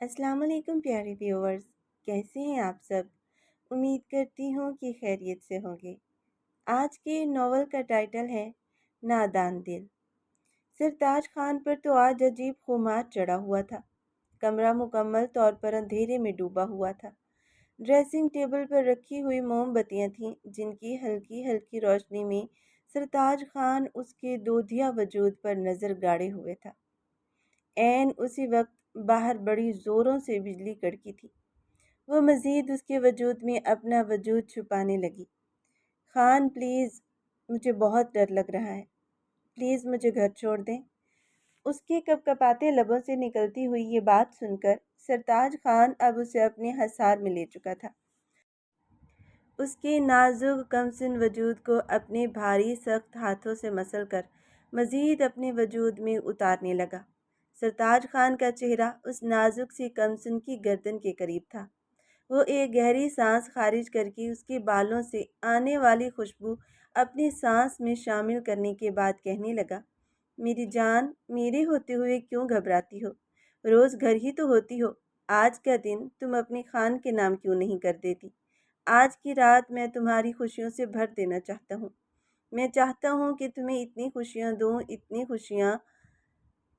السلام علیکم پیارے ویورز، کیسے ہیں آپ سب؟ امید کرتی ہوں کہ خیریت سے ہوں گے۔ آج کے ناول کا ٹائٹل ہے نادان دل۔ سرتاج خان پر تو آج عجیب خمار چڑھا ہوا تھا۔ کمرہ مکمل طور پر اندھیرے میں ڈوبا ہوا تھا۔ ڈریسنگ ٹیبل پر رکھی ہوئی موم بتیاں تھیں جن کی ہلکی ہلکی روشنی میں سرتاج خان اس کے دودھیا وجود پر نظر گاڑے ہوئے تھا۔ عین اسی وقت باہر بڑی زوروں سے بجلی کڑکی تھی۔ وہ مزید اس کے وجود میں اپنا وجود چھپانے لگی۔ خان پلیز، مجھے بہت ڈر لگ رہا ہے، پلیز مجھے گھر چھوڑ دیں۔ اس کے کپ کپاتے لبوں سے نکلتی ہوئی یہ بات سن کر سرتاج خان اب اسے اپنے حصار میں لے چکا تھا۔ اس کے نازک کمسن وجود کو اپنے بھاری سخت ہاتھوں سے مسل کر مزید اپنے وجود میں اتارنے لگا۔ سرتاج خان کا چہرہ اس نازک سی کمسن کی گردن کے قریب تھا۔ وہ ایک گہری سانس خارج کر کے اس کے بالوں سے آنے والی خوشبو اپنی سانس میں شامل کرنے کے بعد کہنے لگا، میری جان، میرے ہوتے ہوئے کیوں گھبراتی ہو؟ روز گھر ہی تو ہوتی ہو۔ آج کا دن تم اپنے خان کے نام کیوں نہیں کر دیتی؟ آج کی رات میں تمہاری خوشیوں سے بھر دینا چاہتا ہوں۔ میں چاہتا ہوں کہ تمہیں اتنی خوشیاں دوں، اتنی خوشیاں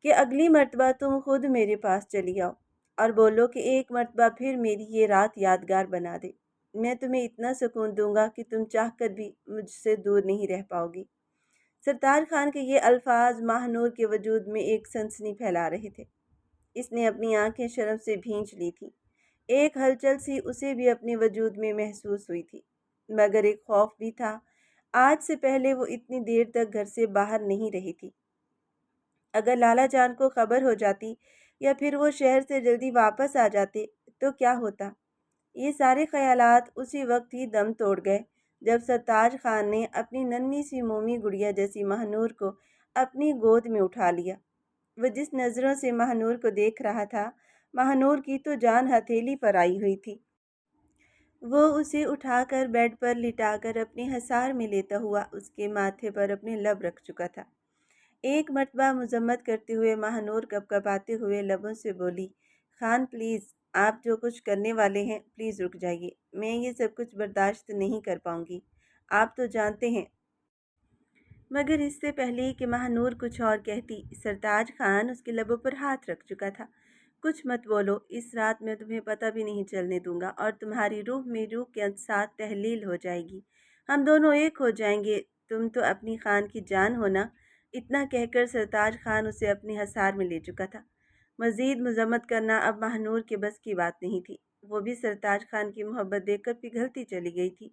کہ اگلی مرتبہ تم خود میرے پاس چلی آؤ اور بولو کہ ایک مرتبہ پھر میری یہ رات یادگار بنا دے۔ میں تمہیں اتنا سکون دوں گا کہ تم چاہ کر بھی مجھ سے دور نہیں رہ پاؤ گی۔ سرتاج خان کے یہ الفاظ ماہ نور کے وجود میں ایک سنسنی پھیلا رہے تھے۔ اس نے اپنی آنکھیں شرم سے بھینچ لی تھی۔ ایک ہلچل سی اسے بھی اپنے وجود میں محسوس ہوئی تھی، مگر ایک خوف بھی تھا۔ آج سے پہلے وہ اتنی دیر تک گھر سے باہر نہیں رہی تھی۔ اگر لالا جان کو خبر ہو جاتی یا پھر وہ شہر سے جلدی واپس آ جاتے تو کیا ہوتا؟ یہ سارے خیالات اسی وقت ہی دم توڑ گئے جب سرتاج خان نے اپنی ننھی سی مومی گڑیا جیسی ماہ نور کو اپنی گود میں اٹھا لیا۔ وہ جس نظروں سے ماہ نور کو دیکھ رہا تھا، ماہ نور کی تو جان ہتھیلی پر آئی ہوئی تھی۔ وہ اسے اٹھا کر بیڈ پر لٹا کر اپنے حصار میں لیتا ہوا اس کے ماتھے پر اپنے لب رکھ چکا تھا۔ ایک مرتبہ مذمت کرتے ہوئے ماہ نور کپ کپاتے ہوئے لبوں سے بولی، خان پلیز، آپ جو کچھ کرنے والے ہیں پلیز رک جائیے، میں یہ سب کچھ برداشت نہیں کر پاؤں گی، آپ تو جانتے ہیں۔ مگر اس سے پہلے کہ ماہ نور کچھ اور کہتی، سرتاج خان اس کے لبوں پر ہاتھ رکھ چکا تھا۔ کچھ مت بولو، اس رات میں تمہیں پتہ بھی نہیں چلنے دوں گا اور تمہاری روح میں روح کے ساتھ تحلیل ہو جائے گی، ہم دونوں ایک ہو جائیں گے، تم تو اپنی خان کی جان ہونا۔ اتنا کہہ کر سرتاج خان اسے اپنے حصار میں لے چکا تھا۔ مزید مذمت کرنا اب ماہ نور کے بس کی بات نہیں تھی۔ وہ بھی سرتاج خان کی محبت دیکھ کر پگھلتی چلی گئی تھی۔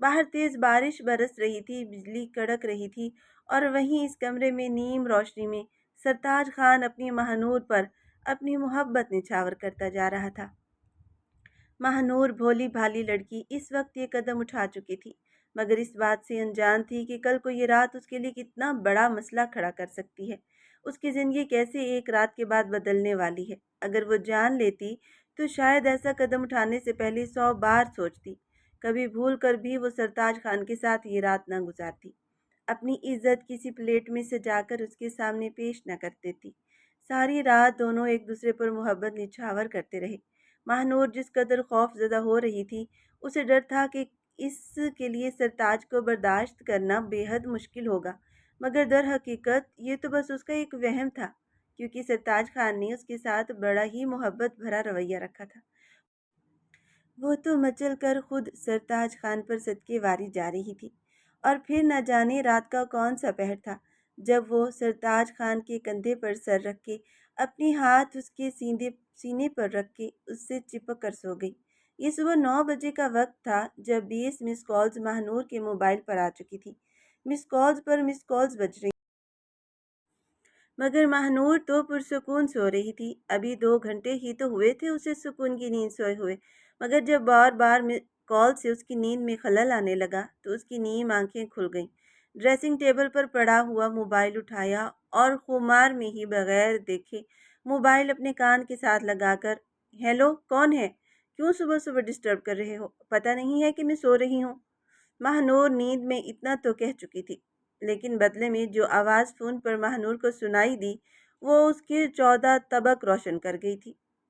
باہر تیز بارش برس رہی تھی، بجلی کڑک رہی تھی اور وہیں اس کمرے میں نیم روشنی میں سرتاج خان اپنی ماہ نور پر اپنی محبت نچھاور کرتا جا رہا تھا۔ ماہ نور بھولی بھالی لڑکی اس وقت یہ قدم اٹھا چکی تھی، مگر اس بات سے انجان تھی کہ کل کو یہ رات اس کے لیے کتنا بڑا مسئلہ کھڑا کر سکتی ہے۔ اس کی زندگی کیسے ایک رات کے بعد بدلنے والی ہے۔ اگر وہ جان لیتی تو شاید ایسا قدم اٹھانے سے پہلے 100 بار سوچتی۔ کبھی بھول کر بھی وہ سرتاج خان کے ساتھ یہ رات نہ گزارتی، اپنی عزت کسی پلیٹ میں سجا کر اس کے سامنے پیش نہ کر دیتی۔ ساری رات دونوں ایک دوسرے پر محبت نچھاور کرتے رہے۔ ماہ نور جس قدر خوف زدہ ہو رہی تھی، اسے ڈر تھا کہ اس کے لیے سرتاج کو برداشت کرنا بے حد مشکل ہوگا، مگر در حقیقت یہ تو بس اس کا ایک وہم تھا، کیونکہ سرتاج خان نے اس کے ساتھ بڑا ہی محبت بھرا رویہ رکھا تھا۔ وہ تو مچل کر خود سرتاج خان پر صدقے واری جا رہی تھی، اور پھر نہ جانے رات کا کون سا پہر تھا جب وہ سرتاج خان کے کندھے پر سر رکھ کے اپنی ہاتھ اس کے سینے پر رکھ کے اس سے چپک کر سو گئی۔ یہ صبح 9 بجے کا وقت تھا جب 20 مس کالز ماہ نور کے موبائل پر آ چکی تھی۔ مس کالز پر مس کالز بج رہی، مگر ماہ نور تو پرسکون سو رہی تھی۔ ابھی 2 گھنٹے ہی تو ہوئے تھے اسے سکون کی نیند سوئے ہوئے، مگر جب بار بار کال سے اس کی نیند میں خلل آنے لگا تو اس کی نیم آنکھیں کھل گئیں۔ ڈریسنگ ٹیبل پر پڑا ہوا موبائل اٹھایا اور خمار میں ہی بغیر دیکھے موبائل اپنے کان کے ساتھ لگا کر، ہیلو، کون ہے؟ کیوں صبح صبح ڈسٹرب کر رہے ہو؟ پتہ نہیں ہے کہ میں سو رہی ہوں؟ ماہ نور نیند میں اتنا تو کہہ چکی تھی، لیکن بدلے میں جو آواز فون پر ماہ نور کو سنائی دی وہ اس کے 14 طبق روشن کر گئی تھی۔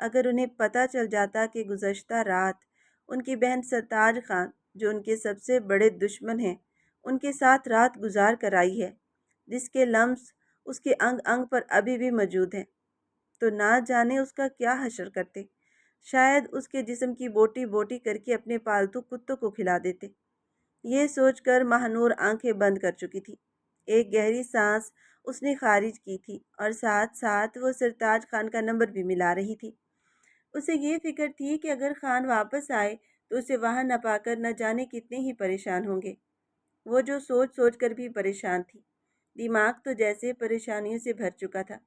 اگر انہیں پتہ چل جاتا کہ گزشتہ رات ان کی بہن سرتاج خان، جو ان کے سب سے بڑے دشمن ہیں، ان کے ساتھ رات گزار کر آئی ہے، جس کے لمس اس کے انگ انگ پر ابھی بھی موجود ہیں، تو نہ جانے اس کا کیا حشر کرتے۔ شاید اس کے جسم کی بوٹی بوٹی کر کے اپنے پالتو کتوں کو کھلا دیتے۔ یہ سوچ کر ماہنور آنکھیں بند کر چکی تھی۔ ایک گہری سانس اس نے خارج کی تھی اور ساتھ ساتھ وہ سرتاج خان کا نمبر بھی ملا رہی تھی۔ اسے یہ فکر تھی کہ اگر خان واپس آئے تو اسے وہاں نہ پا کر نہ جانے کتنے ہی پریشان ہوں گے۔ وہ جو سوچ سوچ کر بھی پریشان تھی۔ دماغ تو جیسے پریشانیوں سے بھر چکا تھا۔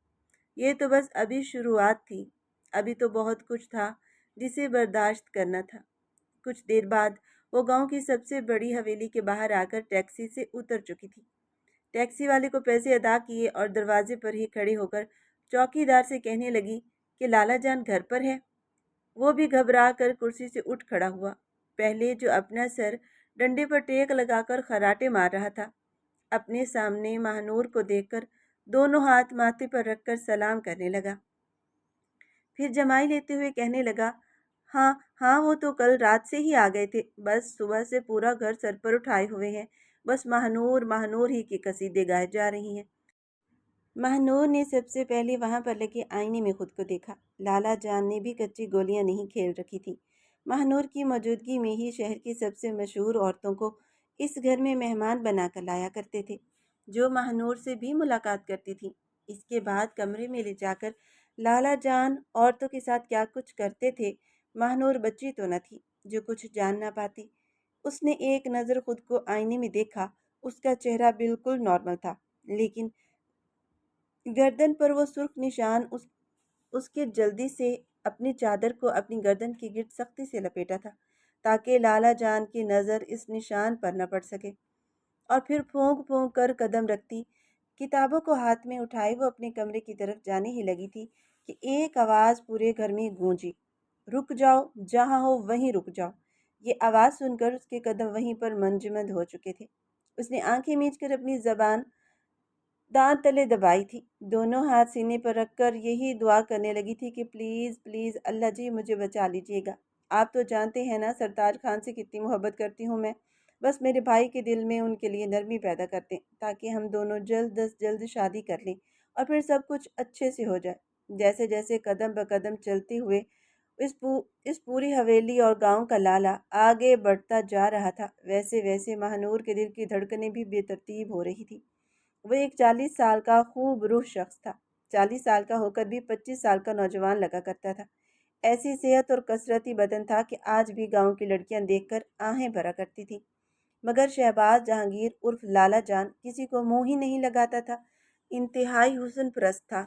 یہ تو بس ابھی شروعات تھی۔ ابھی تو بہت کچھ تھا جسے برداشت کرنا تھا۔ کچھ دیر بعد وہ گاؤں کی سب سے بڑی حویلی کے باہر آ کر ٹیکسی سے اتر چکی تھی۔ ٹیکسی والے کو پیسے ادا کیے اور دروازے پر ہی کھڑی ہو کر چوکی دار سے کہنے لگی کہ لالا جان گھر پر ہے۔ وہ بھی گھبرا کر کرسی سے اٹھ کھڑا ہوا۔ پہلے جو اپنا سر ڈنڈے پر ٹیک لگا کر خراٹے مار رہا تھا، اپنے سامنے ماہنور کو دیکھ کر دونوں ہاتھ ماتھے پر رکھ کر سلام کرنے لگا۔ پھر جمائی لیتے ہوئے کہنے لگا، ہاں ہاں، وہ تو کل رات سے ہی آ گئے تھے، بس صبح سے پورا گھر سر پر اٹھائے ہوئے ہیں، بس ماہنور ماہنور ہی کی قصیدے گائے جا رہی ہیں۔ ماہنور نے سب سے پہلے وہاں پر لگے آئینے میں خود کو دیکھا۔ لالا جان نے بھی کچی گولیاں نہیں کھیل رکھی تھی۔ ماہنور کی موجودگی میں ہی شہر کی سب سے مشہور عورتوں کو اس گھر میں مہمان بنا کر لایا کرتے تھے، جو ماہنور سے بھی ملاقات کرتی تھی۔ اس کے بعد کمرے میں لے جا کر لالا جان عورتوں کے ساتھ کیا کچھ کرتے تھے، ماہنور بچی تو نہ تھی جو کچھ جان نہ پاتی۔ اس نے ایک نظر خود کو آئینے میں دیکھا۔ اس کا چہرہ بالکل نارمل تھا، لیکن گردن پر وہ سرخ نشان اس کے جلدی سے اپنی چادر کو اپنی گردن کے گرد سختی سے لپیٹا تھا تاکہ لالا جان کی نظر اس نشان پر نہ پڑ سکے، اور پھر پھونک پھونک کر قدم رکھتی کتابوں کو ہاتھ میں اٹھائے وہ اپنے کمرے کی طرف جانے ہی لگی تھی کہ ایک آواز پورے گھر میں گونجی، رک جاؤ، جہاں ہو وہیں رک جاؤ۔ یہ آواز سن کر اس کے قدم وہیں پر منجمد ہو چکے تھے۔ اس نے آنکھیں میچ کر اپنی زبان دانت تلے دبائی تھی، دونوں ہاتھ سینے پر رکھ کر یہی دعا کرنے لگی تھی کہ پلیز پلیز اللہ جی مجھے بچا لیجیے گا۔ آپ تو جانتے ہیں نا سرتاج خان سے کتنی محبت کرتی ہوں میں، بس میرے بھائی کے دل میں ان کے لیے نرمی پیدا کرتے تاکہ ہم دونوں جلد از جلد شادی کر لیں اور پھر سب کچھ اچھے سے ہو جائے۔ جیسے جیسے قدم بقدم چلتے ہوئے اس پوری حویلی اور گاؤں کا لالا آگے بڑھتا جا رہا تھا، ویسے ویسے ماہنور کے دل کی دھڑکنیں بھی بے ترتیب ہو رہی تھی۔ وہ ایک 40 سال کا خوب روح شخص تھا، 40 سال کا ہو کر بھی 25 سال کا نوجوان لگا کرتا تھا۔ ایسی صحت اور کثرتی بدن تھا کہ آج بھی گاؤں کی لڑکیاں دیکھ کر آہیں بھرا کرتی تھی، مگر شہباز جہانگیر عرف لالا جان کسی کو منہ ہی نہیں لگاتا تھا، انتہائی حسن پرست تھا۔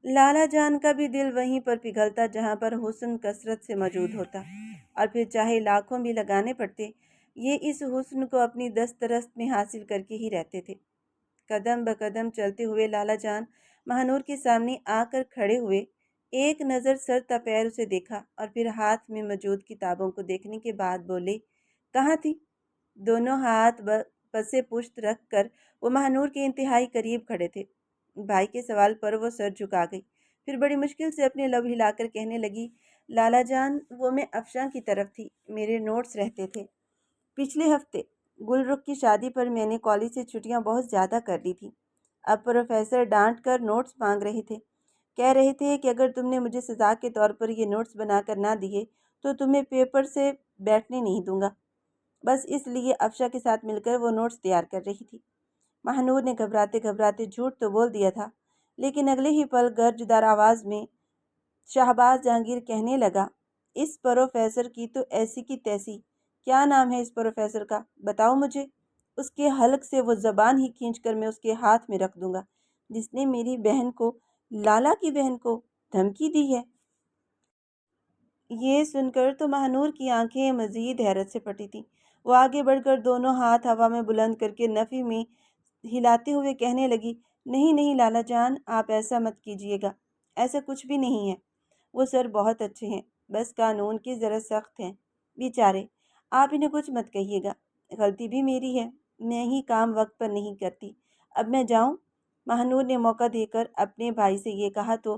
لالا جان کا بھی دل وہیں پر پگھلتا جہاں پر حسن کثرت سے موجود ہوتا، اور پھر چاہے لاکھوں بھی لگانے پڑتے، یہ اس حسن کو اپنی دسترست میں حاصل کر کے ہی رہتے تھے۔ قدم بقدم چلتے ہوئے لالا جان ماہنور کے سامنے آ کر کھڑے ہوئے، ایک نظر سر تا پیر اسے دیکھا اور پھر ہاتھ میں موجود کتابوں کو دیکھنے کے بعد بولے، کہاں تھی؟ دونوں ہاتھ پسے پشت رکھ کر وہ ماہنور کے انتہائی قریب کھڑے تھے۔ بھائی کے سوال پر وہ سر جھکا گئی، پھر بڑی مشکل سے اپنے لب ہلا کر کہنے لگی، لالا جان وہ میں افشاں کی طرف تھی، میرے نوٹس رہتے تھے۔ پچھلے ہفتے گل رخ کی شادی پر میں نے کالج سے چھٹیاں بہت زیادہ کر لی تھی۔ اب پروفیسر ڈانٹ کر نوٹس مانگ رہے تھے، کہہ رہے تھے کہ اگر تم نے مجھے سزا کے طور پر یہ نوٹس بنا کر نہ دیے تو تمہیں پیپر سے بیٹھنے نہیں دوں گا۔ بس اس لیے افشا کے ساتھ مل کر وہ نوٹس تیار کر رہی تھی۔ ماہنور نے گھبراتے گھبراتے جھوٹ تو بول دیا تھا، لیکن اگلے ہی پل گرج دار آواز میں شہباز جہانگیر کہنے لگا، اس پروفیسر کی تو ایسی کی تیسی، کیا نام ہے اس پروفیسر کا؟ بتاؤ مجھے، اس کے حلق سے وہ زبان ہی کھینچ کر میں اس کے ہاتھ میں رکھ دوں گا جس نے میری بہن کو، لالا کی بہن کو، دھمکی دی ہے۔ یہ سن کر تو ماہنور کی آنکھیں مزید حیرت سے پھٹی تھیں۔ وہ آگے بڑھ کر دونوں ہاتھ ہوا میں بلند کر کے نفی میں ہلاتے ہوئے کہنے لگی، نہیں نہیں لالا جان، آپ ایسا مت کیجیے گا، ایسا کچھ بھی نہیں ہے۔ وہ سر بہت اچھے ہیں، بس قانون کی ذرا سخت ہیں بیچارے، آپ انہیں کچھ مت کہیے گا، غلطی بھی میری ہے، میں ہی کام وقت پر نہیں کرتی۔ اب میں جاؤں؟ ماہنور نے موقع دے کر اپنے بھائی سے یہ کہا تو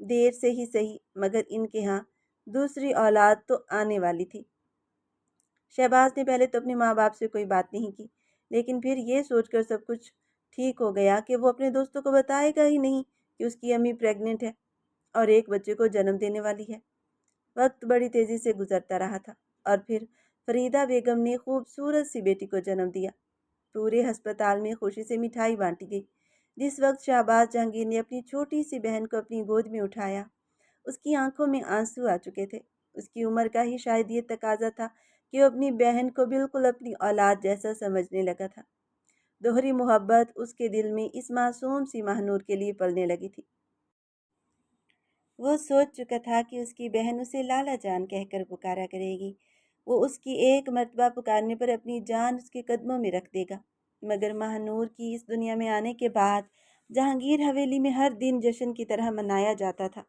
دیر سے ہی صحیح مگر ان کے ہاں دوسری اولاد تو آنے والی تھی۔ شہباز نے پہلے تو اپنے ماں باپ سے کوئی بات نہیں کی، لیکن پھر یہ سوچ کر سب کچھ ٹھیک ہو گیا کہ وہ اپنے دوستوں کو بتائے گا ہی نہیں کہ اس کی امی پریگننٹ ہے اور ایک بچے کو جنم دینے والی ہے۔ وقت بڑی تیزی سے گزرتا رہا تھا اور پھر فریدہ بیگم نے خوبصورت سی بیٹی کو جنم دیا۔ پورے ہسپتال میں خوشی سے مٹھائی بانٹی گئی۔ جس وقت شہباز جہانگیر نے اپنی چھوٹی سی بہن کو اپنی گود میں اٹھایا، اس کی آنکھوں میں آنسو آ چکے تھے۔ اس کی عمر کا ہی شاید یہ تقاضا تھا کہ وہ اپنی بہن کو بالکل اپنی اولاد جیسا سمجھنے لگا تھا۔ دوہری محبت اس کے دل میں اس معصوم سی مہنور کے لیے پلنے لگی تھی۔ وہ سوچ چکا تھا کہ اس کی بہن اسے لالا جان کہہ کر پکارا کرے گی۔ وہ اس کی ایک مرتبہ پکارنے پر اپنی جان اس کے قدموں میں رکھ دے گا۔ مگر مہنور کی اس دنیا میں آنے کے بعد جہانگیر حویلی میں ہر دن جشن کی طرح منایا جاتا تھا۔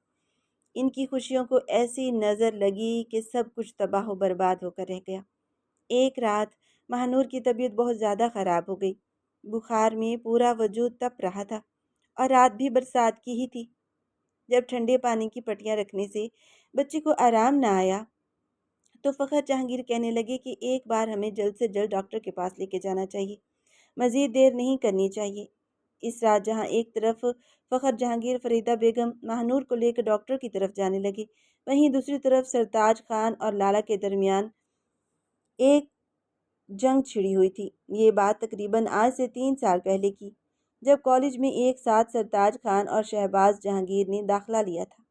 ان کی خوشیوں کو ایسی نظر لگی کہ سب کچھ تباہ و برباد ہو کر رہ گیا۔ ایک رات مہنور کی طبیعت بہت زیادہ خراب ہو گئی۔ بخار میں پورا وجود تپ رہا تھا اور رات بھی برسات کی ہی تھی۔ جب ٹھنڈے پانی کی پٹیاں رکھنے سے بچے کو آرام نہ آیا تو فخر جہانگیر کہنے لگے کہ ایک بار ہمیں جلد سے جلد ڈاکٹر کے پاس لے کے جانا چاہیے، مزید دیر نہیں کرنی چاہیے۔ اس رات جہاں ایک طرف فخر جہانگیر فریدہ بیگم مہنور کو لے کر ڈاکٹر کی طرف جانے لگے، وہیں دوسری طرف سرتاج خان اور لالا کے درمیان ایک جنگ چھڑی ہوئی تھی۔ یہ بات تقریباً آج سے 3 سال پہلے کی، جب کالج میں ایک ساتھ سرتاج خان اور شہباز جہانگیر نے داخلہ لیا تھا۔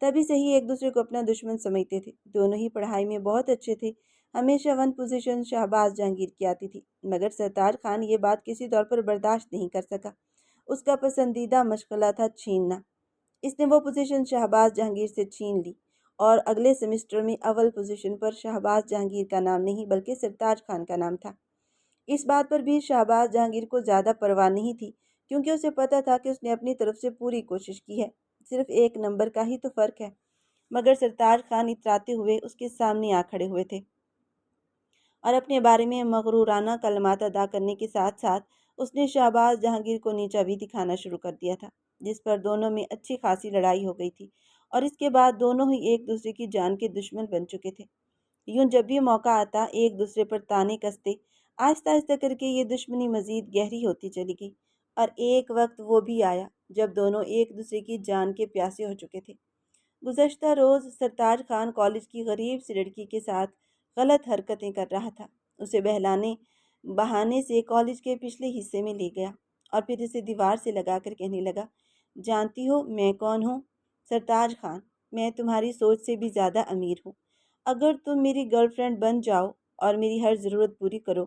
تبھی سے ہی ایک دوسرے کو اپنا دشمن سمجھتے تھے۔ دونوں ہی پڑھائی میں بہت اچھے تھے۔ ہمیشہ 1 پوزیشن شہباز جہانگیر کی آتی تھی، مگر سرتاج خان یہ بات کسی طور پر برداشت نہیں کر سکا۔ اس کا پسندیدہ مشغلہ تھا چھیننا۔ اس نے وہ پوزیشن شہباز جہانگیر سے چھین لی اور اگلے سیمسٹر میں اول پوزیشن پر شہباز جہانگیر کا نام نہیں بلکہ سرتاج خان کا نام تھا۔ اس بات پر بھی شہباز جہانگیر کو زیادہ پرواہ نہیں تھی، کیونکہ اسے پتہ تھا کہ اس نے اپنی طرف سے پوری کوشش کی ہے، صرف 1 نمبر کا ہی تو فرق ہے۔ مگر سرتاج خان اتراتے ہوئے اس کے سامنے آ کھڑے ہوئے تھے اور اپنے بارے میں مغرورانہ کلمات ادا کرنے کے ساتھ ساتھ اس نے شہباز جہانگیر کو نیچا بھی دکھانا شروع کر دیا تھا، جس پر دونوں میں اچھی خاصی لڑائی ہو گئی تھی اور اس کے بعد دونوں ہی ایک دوسرے کی جان کے دشمن بن چکے تھے۔ یوں جب بھی موقع آتا ایک دوسرے پر تانے کستے، آہستہ آہستہ کر کے یہ دشمنی مزید گہری ہوتی چلی گئی اور ایک وقت وہ بھی آیا جب دونوں ایک دوسرے کی جان کے پیاسے ہو چکے تھے۔ گزشتہ روز سرتاج خان کالج کی غریب سی لڑکی کے ساتھ غلط حرکتیں کر رہا تھا۔ اسے بہلانے بہانے سے کالج کے پچھلے حصے میں لے گیا اور پھر اسے دیوار سے لگا کر کہنے لگا، جانتی ہو میں کون ہوں؟ سرتاج خان، میں تمہاری سوچ سے بھی زیادہ امیر ہوں۔ اگر تم میری گرل فرینڈ بن جاؤ اور میری ہر ضرورت پوری کرو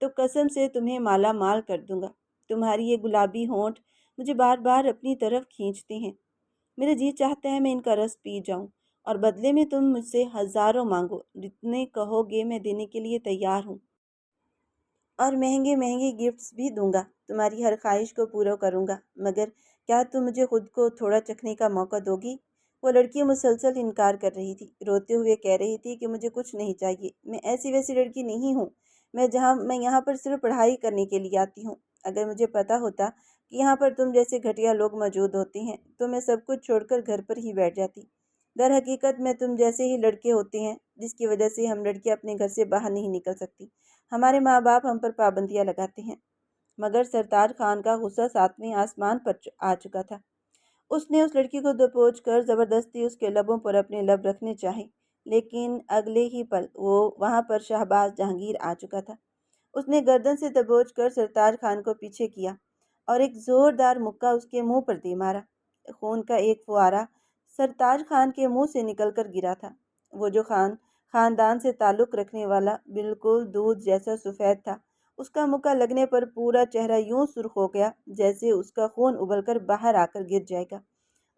تو قسم سے تمہیں مالا مال کر دوں گا۔ تمہاری یہ گلابی ہونٹ مجھے بار بار اپنی طرف کھینچتے ہیں۔ میرا جی چاہتا ہے میں ان کا رس پی جاؤں اور بدلے میں تم مجھ سے ہزاروں مانگو، جتنے کہو گے میں دینے کے لیے تیار ہوں، اور مہنگے مہنگے گفٹس بھی دوں گا۔ تمہاری ہر خواہش کو پورا کروں گا، مگر کیا تم مجھے خود کو تھوڑا چکھنے کا موقع دو گی؟ وہ لڑکی مسلسل انکار کر رہی تھی، روتے ہوئے کہہ رہی تھی کہ مجھے کچھ نہیں چاہیے، میں ایسی ویسی لڑکی نہیں ہوں، میں یہاں پر صرف پڑھائی کرنے کے لیے آتی ہوں۔ اگر مجھے پتا ہوتا کہ یہاں پر تم جیسے گھٹیا لوگ موجود ہوتے ہیں تو میں سب کچھ چھوڑ کر گھر پر ہی بیٹھ جاتی۔ در حقیقت میں تم جیسے ہی لڑکے ہوتے ہیں جس کی وجہ سے ہم لڑکیاں اپنے گھر سے باہر نہیں نکل سکتی۔ ہمارے ماں باپ ہم پر پابندیاں لگاتے ہیں۔ مگر سرتاج خان کا غصہ 7ویں آسمان پر آ چکا تھا۔ اس نے اس لڑکی کو دبوچ کر زبردستی اس کے لبوں پر اپنے لب رکھنے چاہے، لیکن اگلے ہی پل وہ وہاں پر شہباز جہانگیر آ چکا تھا۔ اس نے گردن سے دبوچ کر سرتاج خان کو پیچھے کیا اور ایک زوردار مکہ اس کے منہ پر دے مارا۔ خون کا ایک فوارہ سرتاج خان کے منہ سے نکل کر گرا تھا۔ وہ جو خاندان سے تعلق رکھنے والا بالکل دودھ جیسا سفید تھا، اس کا مکہ لگنے پر پورا چہرہ یوں سرخ ہو گیا جیسے اس کا خون ابل کر باہر آ کر گر جائے گا۔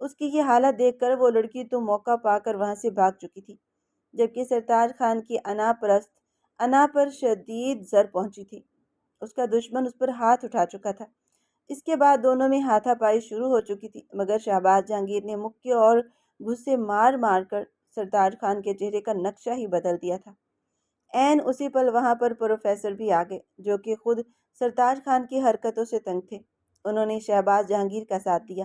اس کی یہ حالت دیکھ کر وہ لڑکی تو موقع پا کر وہاں سے بھاگ چکی تھی، جبکہ سرتاج خان کی انا پر شدید زر پہنچی تھی۔ اس کا دشمن اس پر ہاتھ اٹھا چکا تھا۔ اس کے بعد دونوں میں ہاتھا پائی شروع ہو چکی تھی، مگر شہباز جہانگیر نے مکے اور گھسے مار مار کر سرتاج خان کے چہرے کا نقشہ ہی بدل دیا تھا۔ عین اسی پل وہاں پر پروفیسر بھی آ گئے، جو کہ خود سرتاج خان کی حرکتوں سے تنگ تھے۔ انہوں نے شہباز جہانگیر کا ساتھ دیا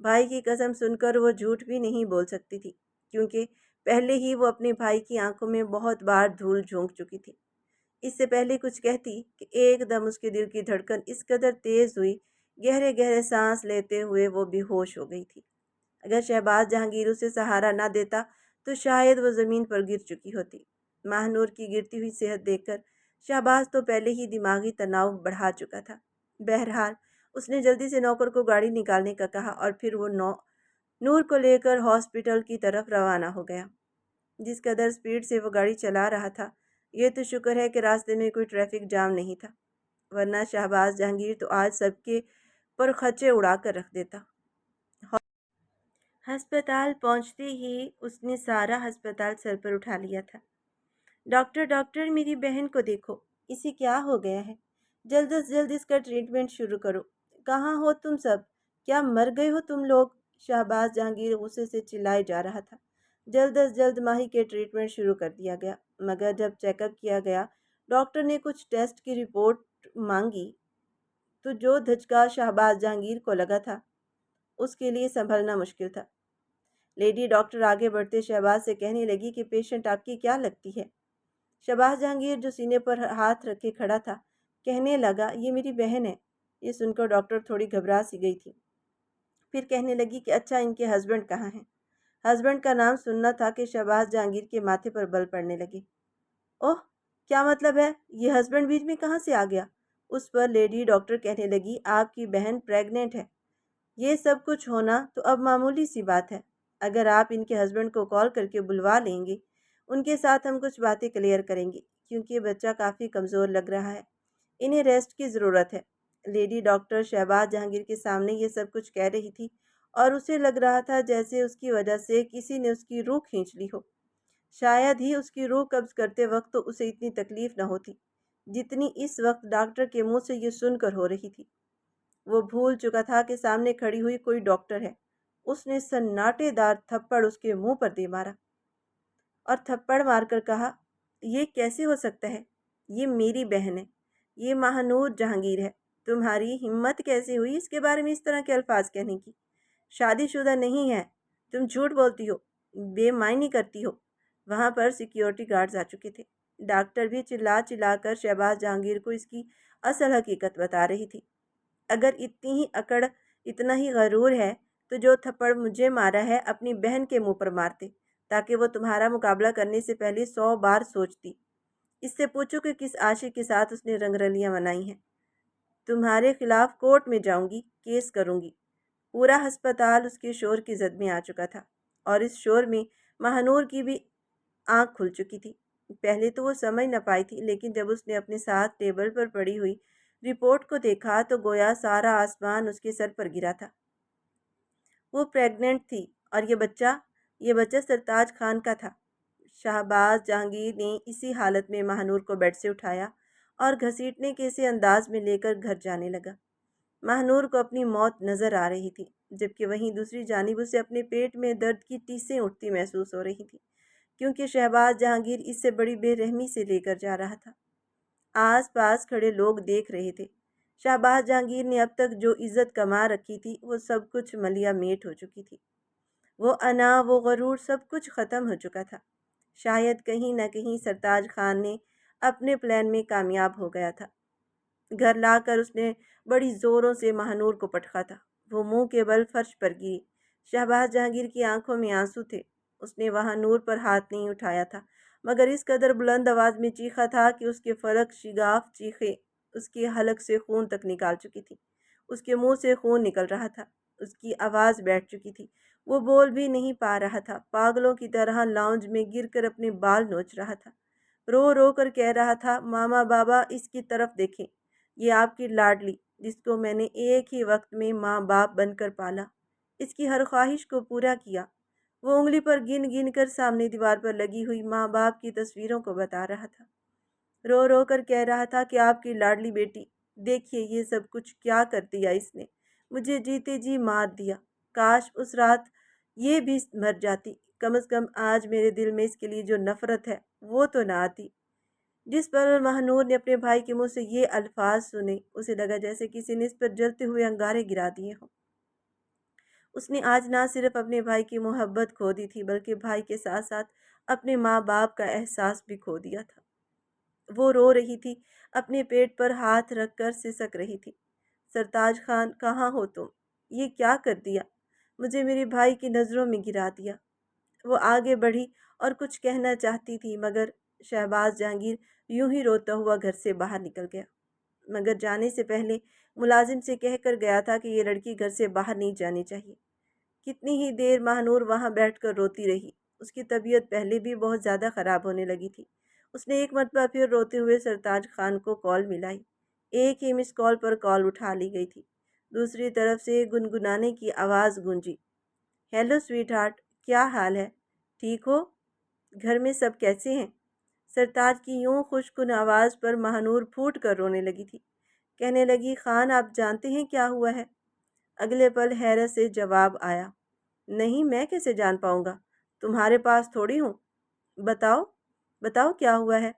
بھائی کی قسم سن کر وہ جھوٹ بھی نہیں بول سکتی تھی، کیونکہ پہلے ہی وہ اپنے بھائی کی آنکھوں میں بہت بار دھول جھونک چکی تھی۔ اس سے پہلے کچھ کہتی کہ ایک دم اس کے دل کی دھڑکن اس قدر تیز ہوئی، گہرے گہرے سانس لیتے ہوئے وہ بے ہوش ہو گئی تھی۔ اگر شہباز جہانگیر اسے سہارا نہ دیتا تو شاید وہ زمین پر گر چکی ہوتی۔ ماہ نور کی گرتی ہوئی صحت دیکھ کر شہباز تو پہلے ہی دماغی تناؤ بڑھا چکا تھا۔ بہرحال اس نے جلدی سے نوکر کو گاڑی نکالنے کا کہا اور پھر وہ نور کو لے کر ہاسپٹل کی طرف روانہ ہو گیا۔ جس قدر سپیڈ سے وہ گاڑی چلا رہا تھا، یہ تو شکر ہے کہ راستے میں کوئی ٹریفک جام نہیں تھا، ورنہ شہباز جہانگیر تو آج سب کے پر خچے اڑا کر رکھ دیتا۔ ہسپتال پہنچتے ہی اس نے سارا ہسپتال سر پر اٹھا لیا تھا۔ ڈاکٹر ڈاکٹر، میری بہن کو دیکھو، اسے کیا ہو گیا ہے؟ جلد از جلد اس کا ٹریٹمنٹ شروع کرو۔ کہاں ہو تم سب؟ کیا مر گئے ہو تم لوگ؟ شہباز جہانگیر غصے سے چلائے جا رہا تھا۔ جلد از جلد ماہی کے ٹریٹمنٹ شروع کر دیا گیا، مگر جب چیک اپ کیا گیا، ڈاکٹر نے کچھ ٹیسٹ کی رپورٹ مانگی تو جو دھچکا شہباز جہانگیر کو لگا تھا اس کے لیے سنبھلنا مشکل تھا۔ لیڈی ڈاکٹر آگے بڑھتے شہباز سے کہنے لگی کہ پیشنٹ آپ کی کیا لگتی ہے؟ شہباز جہانگیر جو سینے پر ہاتھ رکھے کھڑا تھا کہنے لگا، یہ میری بہن ہے۔ یہ سن کر ڈاکٹر تھوڑی گھبرا سی گئی تھی، پھر کہنے لگی کہ اچھا، ان کے ہسبینڈ کہاں ہیں؟ ہسبینڈ کا نام سننا تھا کہ شہباز جہانگیر کے ماتھے پر بل پڑنے لگے۔ اوہ، کیا مطلب ہے؟ یہ ہسبینڈ بیچ میں کہاں سے آ گیا؟ اس پر لیڈی ڈاکٹر کہنے لگی، آپ کی بہن پریگننٹ ہے۔ یہ سب کچھ ہونا تو اب معمولی سی بات ہے۔ اگر آپ ان کے ہسبینڈ کو کال کر کے بلوا لیں گے، ان کے ساتھ ہم کچھ باتیں کلیئر کریں گے، کیونکہ بچہ کافی کمزور لگ رہا ہے، انہیں ریسٹ کی ضرورت ہے۔ لیڈی ڈاکٹر شہباز جہانگیر کے سامنے یہ سب کچھ کہہ رہی تھی اور اسے لگ رہا تھا جیسے اس کی وجہ سے کسی نے اس کی روح کھینچ لی ہو۔ شاید ہی اس کی روح قبض کرتے وقت تو اسے اتنی تکلیف نہ ہوتی جتنی اس وقت ڈاکٹر کے منہ سے یہ سن کر ہو رہی تھی۔ وہ بھول چکا تھا کہ سامنے کھڑی ہوئی کوئی ڈاکٹر ہے۔ اس نے سناٹے دار تھپڑ اس کے منہ پر دے مارا اور تھپڑ مار کر کہا، یہ کیسے ہو سکتا ہے؟ یہ میری بہن ہے، یہ ماہ نور جہانگیر ہے۔ تمہاری ہمت کیسے ہوئی اس کے بارے میں اس طرح کے الفاظ کہنے کی؟ شادی شدہ نہیں ہے، تم جھوٹ بولتی ہو، بے معنی کرتی ہو۔ وہاں پر سیکیورٹی گارڈز آ چکے تھے۔ ڈاکٹر بھی چلا چلا کر شہباز جہانگیر کو اس کی اصل حقیقت بتا رہی تھی۔ اگر اتنی ہی اکڑ، اتنا ہی غرور ہے تو جو تھپڑ مجھے مارا ہے اپنی بہن کے منہ پر مارتے، تاکہ وہ تمہارا مقابلہ کرنے سے پہلے 100 بار سوچتی۔ اس سے پوچھو کہ کس عاشق کے ساتھ اس نے رنگ رلیاں منائی ہیں۔ تمہارے خلاف کورٹ میں جاؤں گی، کیس کروں گی۔ پورا ہسپتال اس کے شور کی زد میں آ چکا تھا اور اس شور میں ماہ نور کی بھی آنکھ کھل چکی تھی۔ پہلے تو وہ سمجھ نہ پائی تھی، لیکن جب اس نے اپنے ساتھ ٹیبل پر پڑی ہوئی رپورٹ کو دیکھا تو گویا سارا آسمان اس کے سر پر گرا تھا۔ وہ پریگننٹ تھی اور یہ بچہ سرتاج خان کا تھا۔ شہباز جہانگیر نے اسی حالت میں ماہ نور کو بیڈ سے اٹھایا اور گھسیٹنے کے سے انداز میں لے کر گھر جانے لگا۔ ماہ نور کو اپنی موت نظر آ رہی تھی، جبکہ وہیں دوسری جانب اسے اپنے پیٹ میں درد کی ٹیسیں اٹھتی محسوس ہو رہی تھی، کیونکہ شہباز جہانگیر اس سے بڑی بے رحمی سے لے کر جا رہا تھا۔ آس پاس کھڑے لوگ دیکھ رہے تھے۔ شہباز جہانگیر نے اب تک جو عزت کما رکھی تھی وہ سب کچھ ملیا میٹ ہو چکی تھی۔ وہ انا، وہ غرور، سب کچھ ختم ہو چکا تھا۔ شاید کہیں نہ کہیں سرتاج خان نے اپنے پلان میں کامیاب ہو گیا تھا۔ گھر لا کر اس نے بڑی زوروں سے ماہ نور کو پٹکا تھا۔ وہ منہ کے بل فرش پر گری۔ شہباز جہانگیر کی آنکھوں میں آنسو تھے۔ اس نے ماہ نور پر ہاتھ نہیں اٹھایا تھا، مگر اس قدر بلند آواز میں چیخا تھا کہ اس کے فلک شگاف چیخیں اس کے حلق سے خون تک نکال چکی تھی۔ اس کے منہ سے خون نکل رہا تھا، اس کی آواز بیٹھ چکی تھی، وہ بول بھی نہیں پا رہا تھا، پاگلوں کی طرح لاؤنج میں گر کر اپنے بال نوچ رہا تھا، رو رو کر کہہ رہا تھا، ماما بابا اس کی طرف دیکھیں، یہ آپ کی لاڈلی جس کو میں نے ایک ہی وقت میں ماں باپ بن کر پالا، اس کی ہر خواہش کو پورا کیا۔ وہ انگلی پر گن گن کر سامنے دیوار پر لگی ہوئی ماں باپ کی تصویروں کو بتا رہا تھا، رو رو کر کہہ رہا تھا کہ آپ کی لاڈلی بیٹی، دیکھیے یہ سب کچھ کیا کر دیا اس نے، مجھے جیتے جی مار دیا، کاش اس رات یہ بھی مر جاتی، کم از کم آج میرے دل میں اس کے لیے جو نفرت ہے وہ تو نہ آتی۔ جس پر ماہ نور نے اپنے بھائی کے منہ سے یہ الفاظ سنے، اسے لگا جیسے کسی نے اس پر جلتے ہوئے انگارے گرا دیے ہوں۔ اس نے آج نہ صرف اپنے بھائی کی محبت کھو دی تھی بلکہ بھائی کے ساتھ ساتھ اپنے ماں باپ کا احساس بھی کھو دیا تھا۔ وہ رو رہی تھی، اپنے پیٹ پر ہاتھ رکھ کر سسک رہی تھی۔ سرتاج خان، کہاں ہو تم؟ یہ کیا کر دیا؟ مجھے میرے بھائی کی نظروں میں گرا دیا۔ وہ آگے بڑھی اور کچھ کہنا چاہتی تھی مگر شہباز جہانگیر یوں ہی روتا ہوا گھر سے باہر نکل گیا، مگر جانے سے پہلے ملازم سے کہہ کر گیا تھا کہ یہ لڑکی گھر سے باہر نہیں جانی چاہیے۔ کتنی ہی دیر ماہنور وہاں بیٹھ کر روتی رہی۔ اس کی طبیعت پہلے بھی بہت زیادہ خراب ہونے لگی تھی۔ اس نے ایک مرتبہ پھر روتے ہوئے سرتاج خان کو کال ملائی۔ ایک ہی مس کال پر کال اٹھا لی گئی تھی۔ دوسری طرف سے گنگنانے کی آواز گونجی۔ ہیلو سویٹ ہارٹ، کیا حال ہے؟ ٹھیک ہو؟ گھر میں سب کیسے ہیں؟ سرتاج کی یوں خوش کن آواز پر ماہنور پھوٹ کر رونے لگی تھی۔ کہنے لگی، خان آپ جانتے ہیں کیا ہوا ہے؟ اگلے پل حیرت سے جواب آیا، نہیں، میں کیسے جان پاؤں گا؟ تمہارے پاس تھوڑی ہوں۔ بتاؤ بتاؤ کیا ہوا ہے؟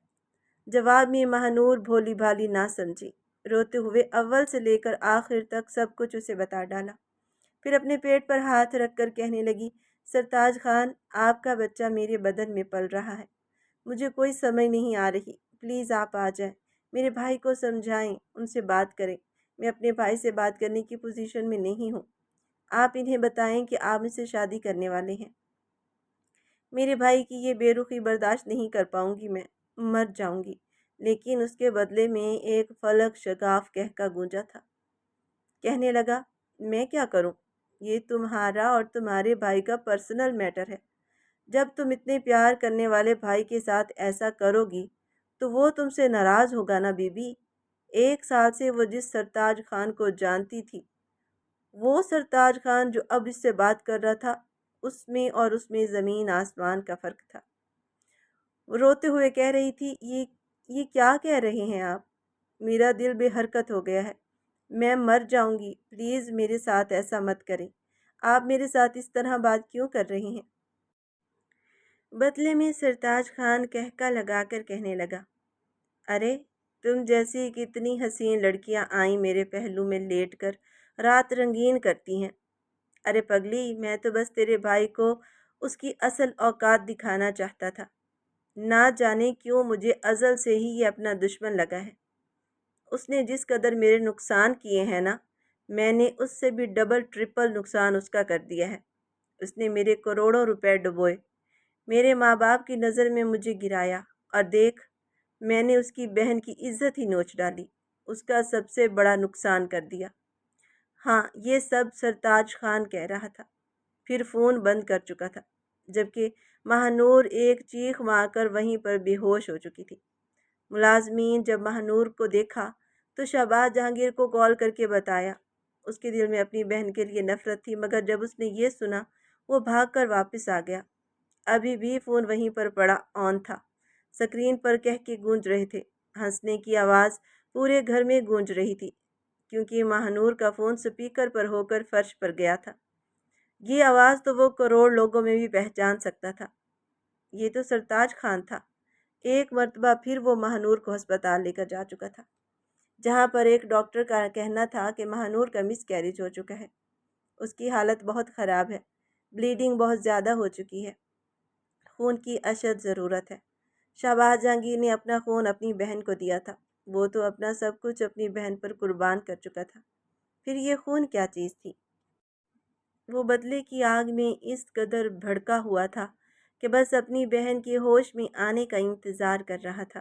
جواب میں ماہنور بھولی بھالی نہ سمجھی۔ روتے ہوئے اول سے لے کر آخر تک سب کچھ اسے بتا ڈالا۔ پھر اپنے پیٹ پر ہاتھ رکھ کر کہنے لگی، سرتاج خان، آپ کا بچہ میرے بدن میں پل رہا ہے۔ مجھے کوئی سمجھ نہیں آ رہی، پلیز آپ آ جائیں، میرے بھائی کو سمجھائیں، ان سے بات کریں۔ میں اپنے بھائی سے بات کرنے کی پوزیشن میں نہیں ہوں۔ آپ انہیں بتائیں کہ آپ مجھ سے شادی کرنے والے ہیں۔ میرے بھائی کی یہ بے رخی برداشت نہیں کر پاؤں گی، میں مر جاؤں گی۔ لیکن اس کے بدلے میں ایک فلک شگاف کہکا گونجا تھا۔ کہنے لگا، میں کیا کروں؟ یہ تمہارا اور تمہارے بھائی کا پرسنل میٹر ہے۔ جب تم اتنے پیار کرنے والے بھائی کے ساتھ ایسا کرو گی تو وہ تم سے ناراض ہوگا نا بی بی۔ 1 سال سے وہ جس سرتاج خان کو جانتی تھی، وہ سرتاج خان جو اب اس سے بات کر رہا تھا، اس میں زمین آسمان کا فرق تھا۔ وہ روتے ہوئے کہہ رہی تھی، یہ کیا کہہ رہے ہیں آپ؟ میرا دل بے حرکت ہو گیا ہے، میں مر جاؤں گی، پلیز میرے ساتھ ایسا مت کریں۔ آپ میرے ساتھ اس طرح بات کیوں کر رہے ہیں؟ بدلے میں سرتاج خان کہکا لگا کر کہنے لگا، ارے تم جیسی کتنی حسین لڑکیاں آئیں میرے پہلو میں لیٹ کر رات رنگین کرتی ہیں۔ ارے پگلی، میں تو بس تیرے بھائی کو اس کی اصل اوقات دکھانا چاہتا تھا۔ نہ جانے کیوں مجھے ازل سے ہی یہ اپنا دشمن لگا ہے۔ اس نے جس قدر میرے نقصان کیے ہیں نا، میں نے اس سے بھی ڈبل ٹرپل نقصان اس کا کر دیا ہے۔ اس نے میرے کروڑوں روپے ڈبوئے، میرے ماں باپ کی نظر میں مجھے گرایا، اور دیکھ، میں نے اس کی بہن کی عزت ہی نوچ ڈالی، اس کا سب سے بڑا نقصان کر دیا۔ ہاں، یہ سب سرتاج خان کہہ رہا تھا۔ پھر فون بند کر چکا تھا، جبکہ ماہنور ایک چیخ مار کر وہیں پر بے ہوش ہو چکی تھی۔ ملازمین جب ماہنور کو دیکھا تو شہباز جہانگیر کو کال کر کے بتایا۔ اس کے دل میں اپنی بہن کے لیے نفرت تھی، مگر جب اس نے یہ سنا وہ بھاگ کر واپس آ گیا۔ ابھی بھی فون وہیں پر پڑا آن تھا، سکرین پر کہہ کے گونج رہے تھے۔ ہنسنے کی آواز پورے گھر میں گونج رہی تھی، کیونکہ ماہنور کا فون سپیکر پر ہو کر فرش پر گیا تھا۔ یہ آواز تو وہ کروڑ لوگوں میں بھی پہچان سکتا تھا۔ یہ تو سرتاج خان تھا۔ ایک مرتبہ پھر وہ ماہنور کو ہسپتال لے کر جا چکا تھا، جہاں پر ایک ڈاکٹر کا کہنا تھا کہ ماہنور کا مس کیریج ہو چکا ہے۔ اس کی حالت بہت خراب ہے، بلیڈنگ بہت زیادہ ہو چکی ہے، خون کی اشد ضرورت ہے۔ شہباز جہانگیر نے اپنا خون اپنی بہن کو دیا تھا، وہ تو اپنا سب کچھ اپنی بہن پر قربان کر چکا تھا، پھر یہ خون کیا چیز تھی؟ وہ بدلے کی آگ میں اس قدر بھڑکا ہوا تھا کہ بس اپنی بہن کے ہوش میں آنے کا انتظار کر رہا تھا۔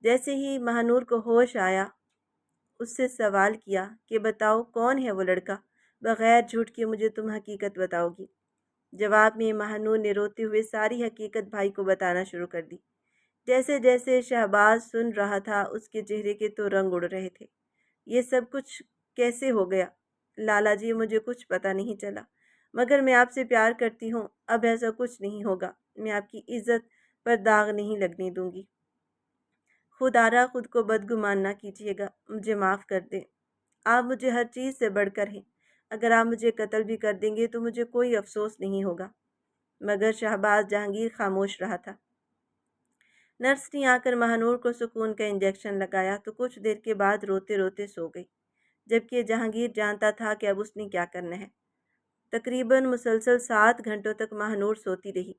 جیسے ہی ماہنور کو ہوش آیا، اس سے سوال کیا کہ بتاؤ کون ہے وہ لڑکا، بغیر جھوٹ کے مجھے تم حقیقت بتاؤ گی۔ جواب میں ماہنور نے روتے ہوئے ساری حقیقت بھائی کو بتانا شروع کر دی۔ جیسے جیسے شہباز سن رہا تھا، اس کے چہرے کے تو رنگ اڑ رہے تھے۔ یہ سب کچھ کیسے ہو گیا؟ لالا جی، مجھے کچھ پتہ نہیں چلا، مگر میں آپ سے پیار کرتی ہوں، اب ایسا کچھ نہیں ہوگا، میں آپ کی عزت پر داغ نہیں لگنے دوں گی۔ خدا خود کو بدگمان نہ کیجیے گا، مجھے معاف کر دیں، آپ مجھے ہر چیز سے بڑھ کر ہیں، اگر آپ مجھے قتل بھی کر دیں گے تو مجھے کوئی افسوس نہیں ہوگا۔ مگر شہباز جہانگیر خاموش رہا تھا۔ نرس نے آ کر ماہنور کو سکون کا انجیکشن لگایا تو کچھ دیر کے بعد روتے روتے سو گئی، جبکہ جہانگیر جانتا تھا کہ اب اس نے کیا کرنا ہے۔ تقریباً مسلسل 7 گھنٹوں تک ماہنور سوتی رہی۔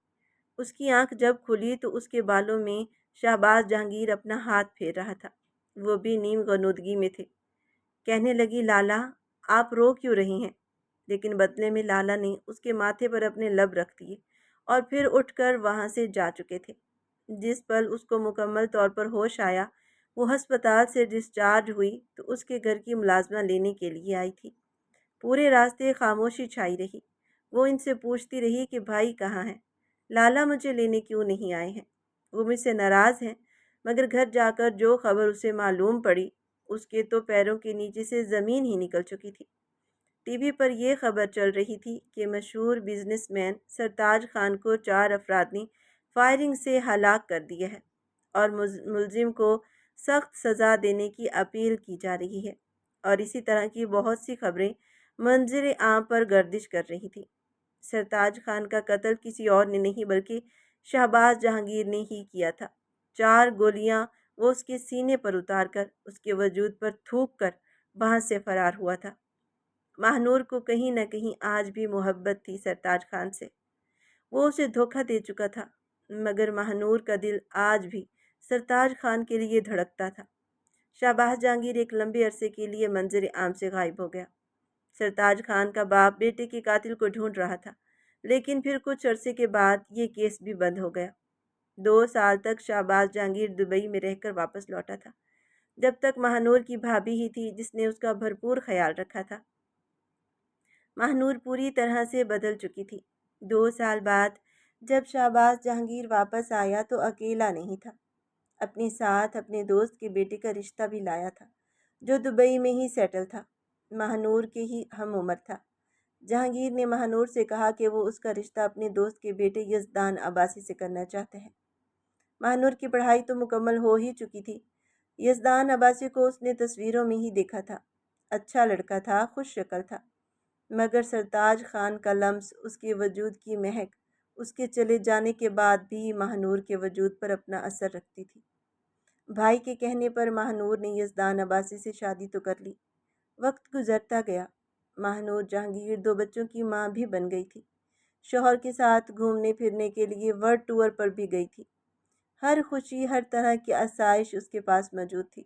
اس کی آنکھ جب کھلی تو اس کے بالوں میں شہباز جہانگیر اپنا ہاتھ پھیر رہا تھا، وہ بھی نیم غنودگی میں تھے۔ کہنے لگی، لالا آپ رو کیوں رہی ہیں؟ لیکن بدلے میں لالا نے اس کے ماتھے پر اپنے لب رکھ دیے اور پھر اٹھ کر وہاں سے جا چکے تھے۔ جس پل اس کو مکمل طور پر ہوش آیا، وہ ہسپتال سے ڈسچارج ہوئی تو اس کے گھر کی ملازمہ لینے کے لیے آئی تھی۔ پورے راستے خاموشی چھائی رہی۔ وہ ان سے پوچھتی رہی کہ بھائی کہاں ہیں؟ لالا مجھے لینے کیوں نہیں آئے ہیں؟ وہ مجھ سے ناراض ہیں؟ مگر گھر جا کر جو خبر اسے معلوم پڑی، اس کے تو پیروں کے نیچے سے زمین ہی نکل چکی تھی۔ ٹی وی پر یہ خبر چل رہی تھی کہ مشہور بزنس مین سرتاج خان کو 4 افراد نے فائرنگ سے ہلاک کر دیا ہے اور ملزم کو سخت سزا دینے کی اپیل کی جا رہی ہے، اور اسی طرح کی بہت سی خبریں منظر عام پر گردش کر رہی تھی۔ سرتاج خان کا قتل کسی اور نے نہیں بلکہ شہباز جہانگیر نے ہی کیا تھا۔ 4 گولیاں وہ اس کے سینے پر اتار کر اس کے وجود پر تھوک کر وہاں سے فرار ہوا تھا۔ ماہنور کو کہیں نہ کہیں آج بھی محبت تھی سرتاج خان سے۔ وہ اسے دھوکہ دے چکا تھا، مگر ماہنور کا دل آج بھی سرتاج خان کے لیے دھڑکتا تھا۔ شہباز جہانگیر ایک لمبے عرصے کے لیے منظر عام سے غائب ہو گیا۔ سرتاج خان کا باپ بیٹے کے قاتل کو ڈھونڈ رہا تھا، لیکن پھر کچھ عرصے کے بعد یہ کیس بھی بند ہو گیا۔ 2 سال تک شہباز جہانگیر دبئی میں رہ کر واپس لوٹا تھا، جب تک ماہنور کی بھابھی ہی تھی جس نے اس کا بھرپور خیال رکھا تھا۔ ماہنور پوری طرح سے بدل چکی تھی۔ 2 سال بعد جب شہباز جہانگیر واپس آیا تو اکیلا نہیں تھا، اپنے ساتھ اپنے دوست کے بیٹے کا رشتہ بھی لایا تھا، جو دبئی میں ہی سیٹل تھا، ماہنور کے ہی ہم عمر تھا۔ جہانگیر نے ماہنور سے کہا کہ وہ اس کا رشتہ اپنے دوست کے بیٹے یزدان عباسی سے کرنا چاہتے ہیں۔ ماہنور کی پڑھائی تو مکمل ہو ہی چکی تھی۔ یزدان عباسی کو اس نے تصویروں میں ہی دیکھا تھا، اچھا لڑکا تھا، خوش شکل تھا، مگر سرتاج خان کا لمس، اس کے وجود کی مہک اس کے چلے جانے کے بعد بھی ماہنور کے وجود پر اپنا اثر رکھتی تھی۔ بھائی کے کہنے پر ماہنور نے یزدان عباسی سے شادی تو کر لی۔ وقت گزرتا گیا، ماہنور جہانگیر 2 بچوں کی ماں بھی بن گئی تھی۔ شوہر کے ساتھ گھومنے پھرنے کے لیے ورلڈ ٹور پر بھی گئی تھی۔ ہر خوشی، ہر طرح کی آسائش اس کے پاس موجود تھی،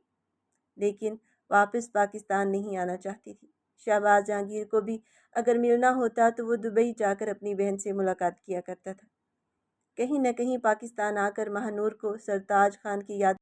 لیکن واپس پاکستان نہیں آنا چاہتی تھی۔ شہباز جہانگیر کو بھی اگر ملنا ہوتا تو وہ دبئی جا کر اپنی بہن سے ملاقات کیا کرتا تھا۔ کہیں نہ کہیں پاکستان آ کر ماہنور کو سرتاج خان کی یاد